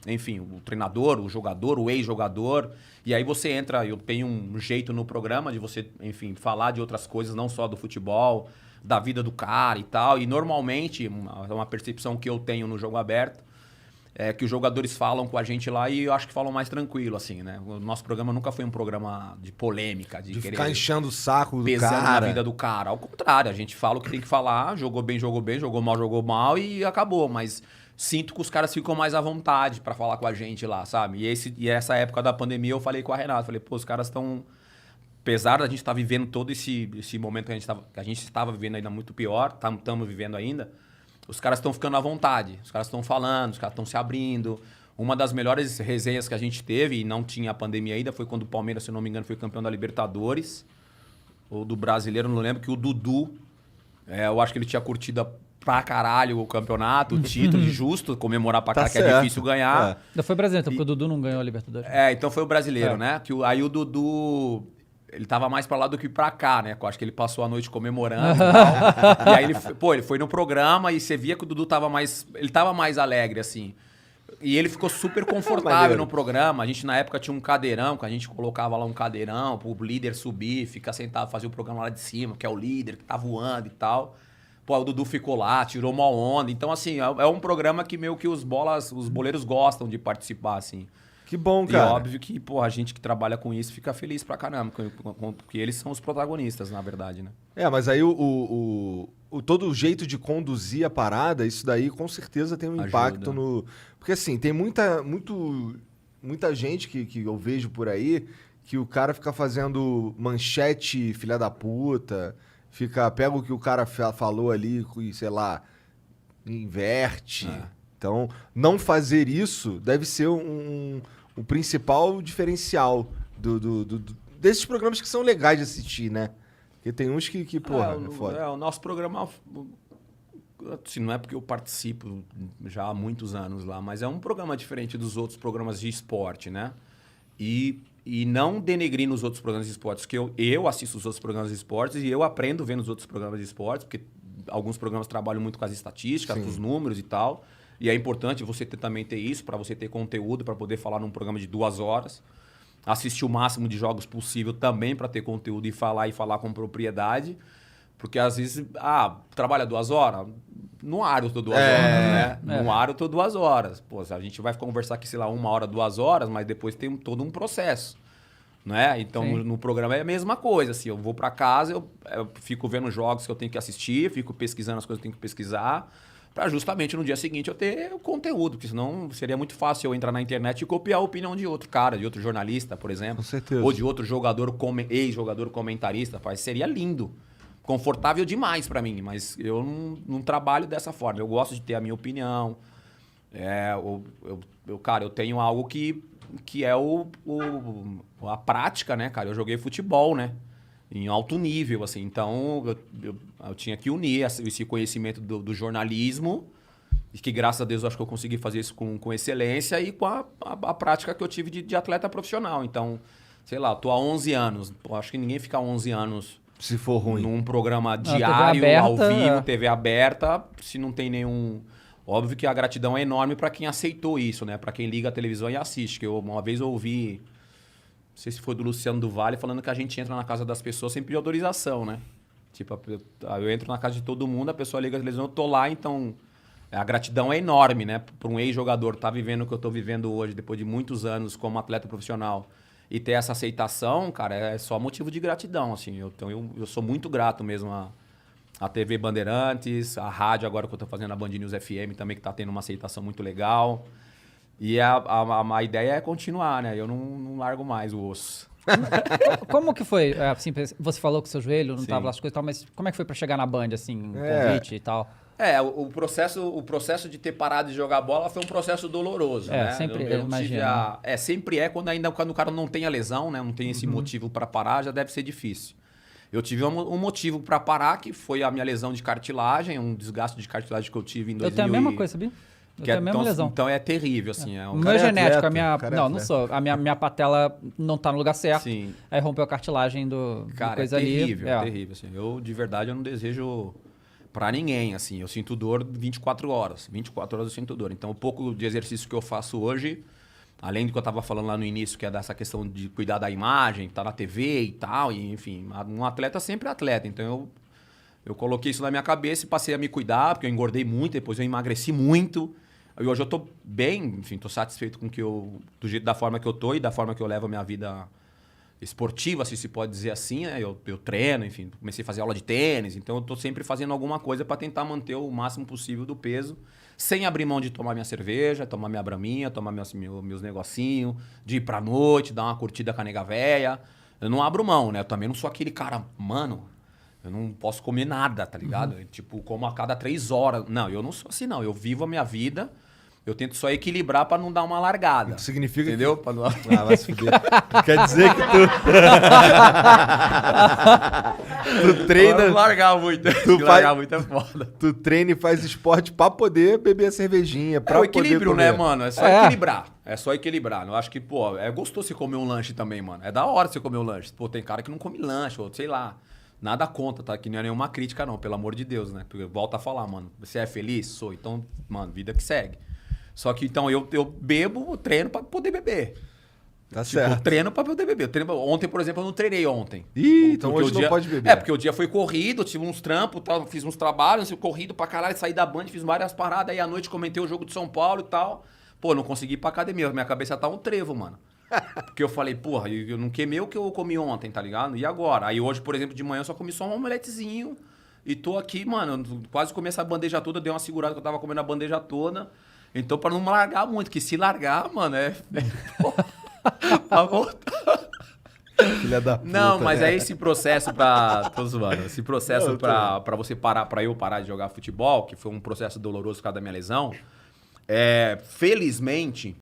enfim, o treinador, o jogador, o ex-jogador. E aí você entra, eu tenho um jeito no programa de você, enfim, falar de outras coisas, não só do futebol, da vida do cara e tal. E normalmente, uma percepção que eu tenho no Jogo Aberto é que os jogadores falam com a gente lá e eu acho que falam mais tranquilo, assim, né? O nosso programa nunca foi um programa de polêmica, de querer ficar enchendo o saco do pesando cara. na vida do cara. Ao contrário, a gente fala o que tem que falar, jogou bem, jogou mal e acabou. Mas sinto que os caras ficam mais à vontade pra falar com a gente lá, sabe? E essa época da pandemia eu falei com a Renata, falei, pô, os caras estão... Apesar da gente estar vivendo todo esse momento que a gente estava vivendo ainda muito pior, estamos vivendo ainda, os caras estão ficando à vontade, os caras estão falando, os caras estão se abrindo. Uma das melhores resenhas que a gente teve, e não tinha a pandemia ainda, foi quando o Palmeiras, se eu não me engano, foi campeão da Libertadores, ou do Brasileiro, não lembro, que o Dudu, eu acho que ele tinha curtido pra caralho o campeonato, o título, justo, comemorar pra cá, que é difícil ganhar. Ainda foi brasileiro, então, porque o Dudu não ganhou a Libertadores. Então foi o Brasileiro, né? Aí o Dudu... Ele tava mais pra lá do que pra cá, né? Eu acho que ele passou a noite comemorando e tal. E aí ele foi no programa e você via que o Dudu tava mais... Ele tava mais alegre, assim. E ele ficou super confortável no programa. A gente, na época, tinha um cadeirão, que a gente colocava lá um cadeirão pro líder subir, ficar sentado, fazer o programa lá de cima, que é o líder, que tá voando e tal. Pô, o Dudu ficou lá, tirou uma onda. Então, assim, é um programa que meio que os boleiros gostam de participar, assim. Que bom, cara. E óbvio que, pô, a gente que trabalha com isso fica feliz pra caramba, porque eles são os protagonistas, na verdade, né? Mas aí todo o jeito de conduzir a parada, isso daí com certeza tem um impacto no... Porque assim, tem muita gente que eu vejo por aí que o cara fica fazendo manchete filha da puta, pega o que o cara falou ali e, sei lá, inverte. Então, não fazer isso deve ser o principal diferencial desses programas que são legais de assistir, né? Porque tem uns que porra, é foda. O nosso programa, assim, não é porque eu participo já há muitos anos lá, mas é um programa diferente dos outros programas de esporte, né? E não denegrir nos outros programas de esportes, porque eu assisto os outros programas de esportes e eu aprendo vendo os outros programas de esportes, porque alguns programas trabalham muito com as estatísticas, com os números e tal. E é importante você também ter isso, para você ter conteúdo, para poder falar num programa de 2 horas. Assistir o máximo de jogos possível também para ter conteúdo e falar com propriedade. Porque às vezes, trabalha 2 horas? No ar eu tô 2 horas, né? No ar eu tô 2 horas. Pô, a gente vai conversar aqui, sei lá, 1 hora, 2 horas, mas depois tem todo um processo. Né? Então, no programa é a mesma coisa. Assim, eu vou para casa, eu fico vendo jogos que eu tenho que assistir, fico pesquisando as coisas que eu tenho que pesquisar, para justamente no dia seguinte eu ter o conteúdo, porque senão seria muito fácil eu entrar na internet e copiar a opinião de outro cara, de outro jornalista, por exemplo. Com certeza. Ou de outro jogador, ex-jogador comentarista. Seria lindo. Confortável demais para mim, mas eu não trabalho dessa forma. Eu gosto de ter a minha opinião. Cara, eu tenho algo que é a prática, né, cara? Eu joguei futebol, né? Em alto nível, assim. Então, eu tinha que unir esse conhecimento do jornalismo, e que, graças a Deus, eu acho que eu consegui fazer isso com excelência e com a prática que eu tive de atleta profissional. Então, sei lá, eu tô há 11 anos. Pô, acho que ninguém fica 11 anos... Se for ruim. Num programa diário, ao vivo, TV aberta, se não tem nenhum... Óbvio que a gratidão é enorme para quem aceitou isso, né? Para quem liga a televisão e assiste. Que uma vez eu ouvi... Não sei se foi do Luciano do Vale, falando que a gente entra na casa das pessoas sem pedir autorização, né? Tipo, eu entro na casa de todo mundo, a pessoa liga a televisão, eu tô lá, então... A gratidão é enorme, né? Para um ex-jogador estar vivendo o que eu tô vivendo hoje, depois de muitos anos como atleta profissional, e ter essa aceitação, cara, é só motivo de gratidão, assim. Então, eu sou muito grato mesmo a TV Bandeirantes, a rádio agora que eu tô fazendo, a Band News FM também, que tá tendo uma aceitação muito legal. E a ideia é continuar, né? Eu não largo mais o osso. Como que foi? Assim, você falou que seu joelho não tava lá as coisas e tal, mas como é que foi pra chegar na Band, assim, convite e tal? O processo de ter parado de jogar bola foi um processo doloroso, né? Sempre imagina. Sempre quando o cara não tem a lesão, né? Não tem esse motivo para parar, já deve ser difícil. Eu tive um motivo para parar, que foi a minha lesão de cartilagem, um desgaste de cartilagem que eu tive em 2000. Eu tenho a mesma coisa, sabia? Eu tenho a mesma lesão. Então é terrível, assim. O meu genético, não sou. A minha patela não tá no lugar certo. Sim. Aí rompeu a cartilagem do cara, coisa terrível, ali. É terrível, assim. Eu, de verdade, eu não desejo Pra ninguém, assim. Eu sinto dor 24 horas. 24 horas eu sinto dor. Então, o pouco de exercício que eu faço hoje, além do que eu tava falando lá no início, que é dessa questão de cuidar da imagem, tá na TV e tal, e, enfim, um atleta sempre é atleta. Então, eu coloquei isso na minha cabeça e passei a me cuidar, porque eu engordei muito, depois eu emagreci muito. E hoje eu tô bem, enfim, tô satisfeito com do jeito, da forma que eu tô e da forma que eu levo a minha vida esportiva, se pode dizer assim, né? Eu treino, enfim, comecei a fazer aula de tênis, então eu tô sempre fazendo alguma coisa para tentar manter o máximo possível do peso, sem abrir mão de tomar minha cerveja, tomar minha braminha, tomar meus negocinhos, de ir pra noite, dar uma curtida com a nega véia. Eu não abro mão, né? Eu também não sou aquele cara, mano, eu não posso comer nada, tá ligado? Eu, tipo, como a cada 3 horas. Não, eu não sou assim, não. Eu vivo a minha vida. Eu tento só equilibrar pra não dar uma largada. Isso significa entendeu? Que... Pra não... Ah, vai se fuder. Quer dizer que tu treina... Não largar muito. Largar muito é foda. Tu treina e faz esporte pra poder beber a cervejinha, pra o equilíbrio, poder né, mano? É só equilibrar. É só equilibrar. Eu acho que, pô, é gostoso você comer um lanche também, mano. É da hora você comer um lanche. Pô, tem cara que não come lanche, ou sei lá. Nada contra, tá? Que não é nenhuma crítica, não. Pelo amor de Deus, né? Porque volta a falar, mano. Você é feliz? Sou. Então, mano, vida que segue. Só que, então, eu bebo, treino pra poder beber. Tá certo. Eu treino pra poder beber. Ontem, por exemplo, eu não treinei ontem. Então hoje não pode beber. É, porque o dia foi corrido, tive uns trampos, fiz uns trabalhos, corrido pra caralho, saí da Band, fiz várias paradas, aí à noite comentei o jogo de São Paulo e tal. Pô, não consegui ir pra academia, minha cabeça tá um trevo, mano. Porque eu falei, porra, eu não queimei o que eu comi ontem, tá ligado? E agora? Aí hoje, por exemplo, de manhã eu só comi só um omeletezinho e tô aqui, mano, quase comi essa bandeja toda, dei uma segurada que eu tava comendo a bandeja toda. Então, pra não largar muito, que se largar, mano, pra voltar. Filha da puta. Não, mas é esse processo pra... Tô zoando. Esse processo pra você parar, pra eu parar de jogar futebol, que foi um processo doloroso por causa da minha lesão. Felizmente,